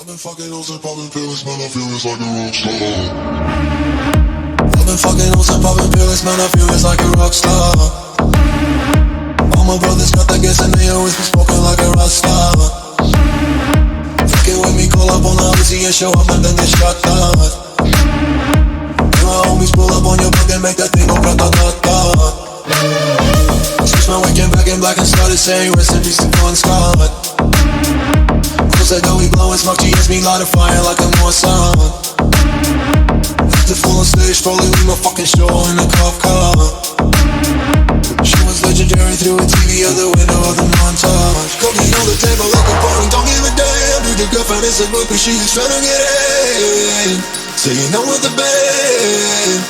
I've been fucking hoes and popping pills, man, I feel it's like a rock star. I've been fucking hoes and popping pills, man, I feel it's like a rock star. All my brothers got that gas and they always be smoking like a rock star. Fucking with me, call up on the Uzi and show up and then get shot down. And my homies pull up on your block and make that thing go grata-ta-ta. Switched my weekend back in black and started saying rest in peace to Bon Scott. Said that we blowin' smoke, GS me light a fire like a Mossad. Left it full on stage, probably leave my fucking show in a cop car. She was legendary through a TV out the window of the montage. Cocaine on the table like a party, don't give a damn. Dude, your girlfriend is a book, but she is tryna get in. Saying no with the band.